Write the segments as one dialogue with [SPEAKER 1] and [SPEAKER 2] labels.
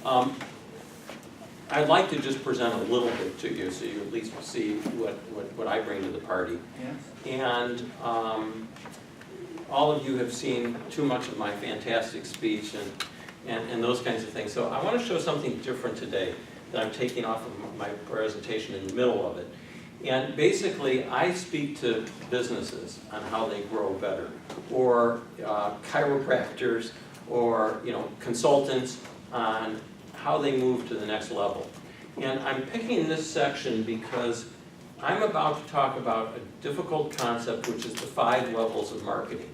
[SPEAKER 1] I'd like to just present a little bit to you so you at least see what I bring to the party.
[SPEAKER 2] Yes.
[SPEAKER 1] And all of you have seen too much of my fantastic speech and those kinds of things. So I want to show something different today that I'm taking off of my presentation in the middle of it. And basically, I speak to businesses on how they grow better, or chiropractors, or consultants on how they move to the next level. And I'm picking this section because I'm about to talk about a difficult concept, which is the 5 levels of marketing.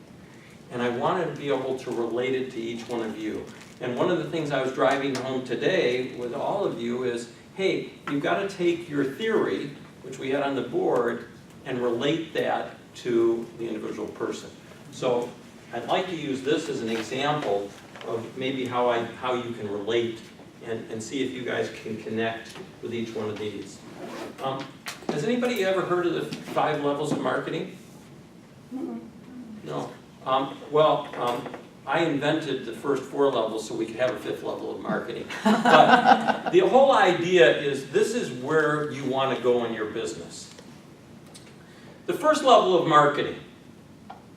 [SPEAKER 1] And I wanted to be able to relate it to each one of you. And one of the things I was driving home today with all of you is, hey, you've got to take your theory, which we had on the board, and relate that to the individual person. So I'd like to use this as an example of maybe how you can relate and see if you guys can connect with each one of these. Has anybody ever heard of the 5 levels of marketing? No. I invented the first 4 levels so we could have a 5th level of marketing. But the whole idea is this is where you want to go in your business. The first level of marketing.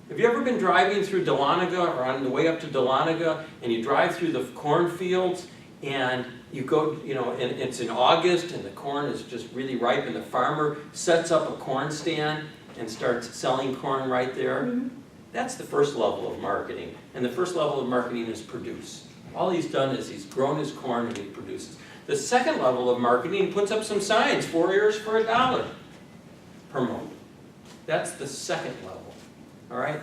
[SPEAKER 1] Have you ever been driving through Dahlonega or on the way up to Dahlonega and you drive through the cornfields and you go, and it's in August and the corn is just really ripe and the farmer sets up a corn stand and starts selling corn right there? Mm-hmm. That's the first level of marketing. And the first level of marketing is produce. All he's done is he's grown his corn and he produces. The second level of marketing, he puts up some signs, 4 ears for $1 per month. That's the second level. All right?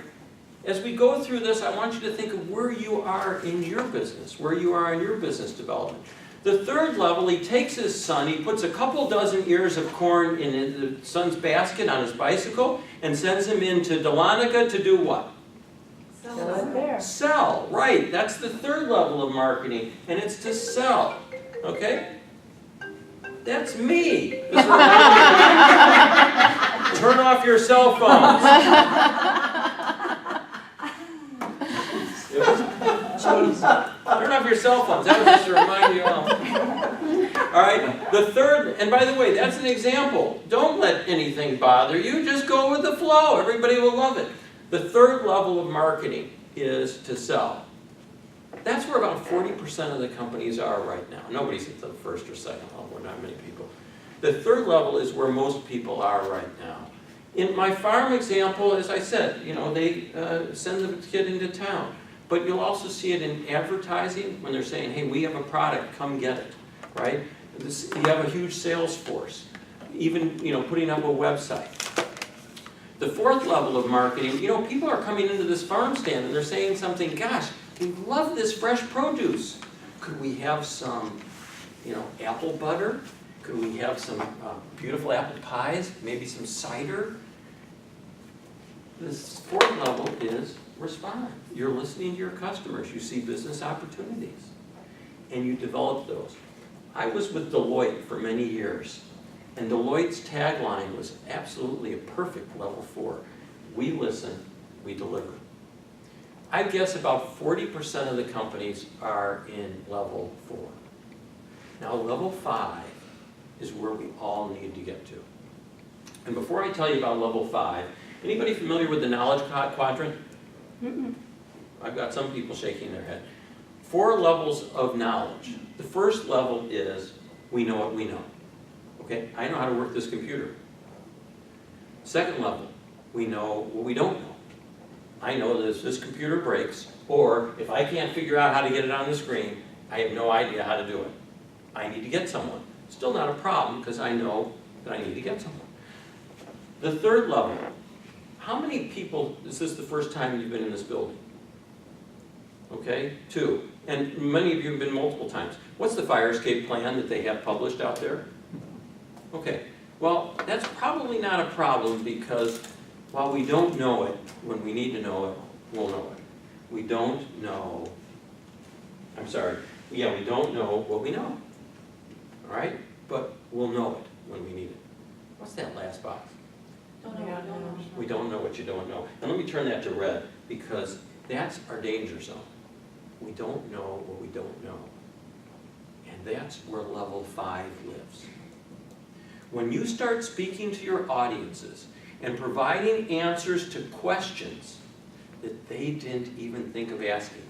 [SPEAKER 1] As we go through this, I want you to think of where you are in your business, where you are in your business development. The third level, he takes his son, he puts a couple dozen ears of corn in the son's basket on his bicycle and sends him into Dahlonega to do what?
[SPEAKER 3] Sell.
[SPEAKER 1] Sell, right. That's the third level of marketing, and it's to sell. Okay? That's me. Turn off your cell phones. Turn off your cell phones. That was just to remind you all. All right. The third, and by the way, that's an example. Don't let anything bother you. Just go with the flow. Everybody will love it. The third level of marketing is to sell. That's where about 40% of the companies are right now. Nobody's at the first or second level. We're not many people. The third level is where most people are right now. In my farm example, as I said, they send the kid into town. But you'll also see it in advertising when they're saying, hey, we have a product, come get it, right? You have a huge sales force, even, putting up a website. The fourth level of marketing, people are coming into this farm stand and they're saying something, gosh, we love this fresh produce. Could we have some, apple butter? Could we have some beautiful apple pies? Maybe some cider? This fourth level is respond. You're listening to your customers. You see business opportunities. And you develop those. I was with Deloitte for many years. And Deloitte's tagline was absolutely a perfect level 4. We listen, we deliver. I guess about 40% of the companies are in level 4. Now level 5 is where we all need to get to. And before I tell you about level 5, anybody familiar with the knowledge quadrant? Mm-mm. I've got some people shaking their head. 4 levels of knowledge. The first level is we know what we know. Okay, I know how to work this computer. Second level, we know what we don't know. I know that if this computer breaks, or if I can't figure out how to get it on the screen, I have no idea how to do it. I need to get someone. Still not a problem because I know that I need to get someone. The third level, how many people, is this the first time you've been in this building? Okay, 2. And many of you have been multiple times. What's the fire escape plan that they have published out there? Okay, well, that's probably not a problem because while we don't know it, when we need to know it, we'll know it. We don't know, we don't know what we know. All right? But we'll know it when we need it. What's that last box? We don't know what you don't know. And let me turn that to red because that's our danger zone. We don't know what we don't know. that's where level 5 lives. When you start speaking to your audiences and providing answers to questions that they didn't even think of asking,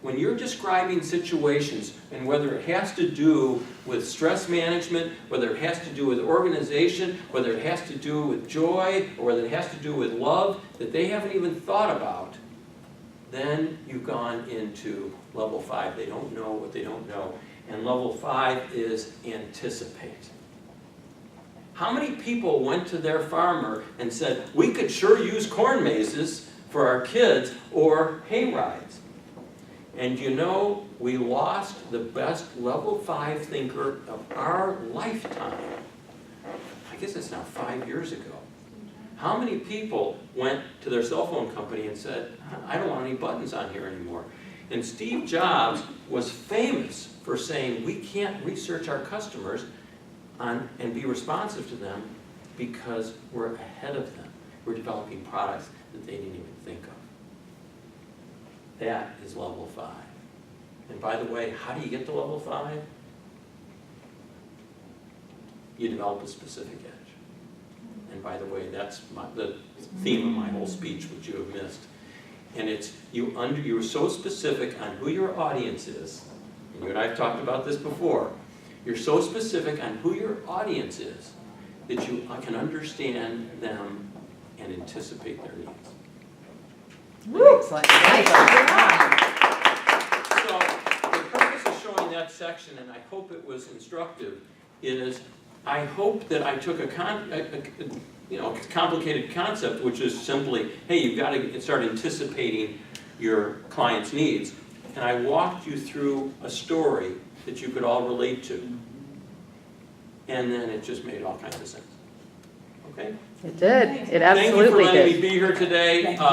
[SPEAKER 1] when you're describing situations, and whether it has to do with stress management, whether it has to do with organization, whether it has to do with joy, or whether it has to do with love, that they haven't even thought about, then you've gone into level 5. They don't know what they don't know. And level 5 is anticipate. How many people went to their farmer and said, we could sure use corn mazes for our kids or hay rides? And you know, we lost the best level 5 thinker of our lifetime. I guess it's now 5 years ago. How many people went to their cell phone company and said, I don't want any buttons on here anymore? And Steve Jobs was famous for saying, we can't research our customers and be responsive to them because we're ahead of them. We're developing products that they didn't even think of. That is level 5. And by the way, how do you get to level 5? You develop a specific edge. And by the way, that's the theme of my whole speech, which you have missed. And it's you're so specific on who your audience is, and you and I have talked about this before. You're so specific on who your audience is that you can understand them and anticipate their needs.
[SPEAKER 2] Excellent.
[SPEAKER 1] So the purpose of showing that section, and I hope it was instructive, is I hope that I took a complicated concept, which is simply, hey, you've got to start anticipating your client's needs, and I walked you through a story that you could all relate to, and then it just made all kinds of sense. Okay?
[SPEAKER 2] It did. It
[SPEAKER 1] Thank you for
[SPEAKER 2] absolutely
[SPEAKER 1] letting
[SPEAKER 2] did.
[SPEAKER 1] me be here today.
[SPEAKER 3] Thank you.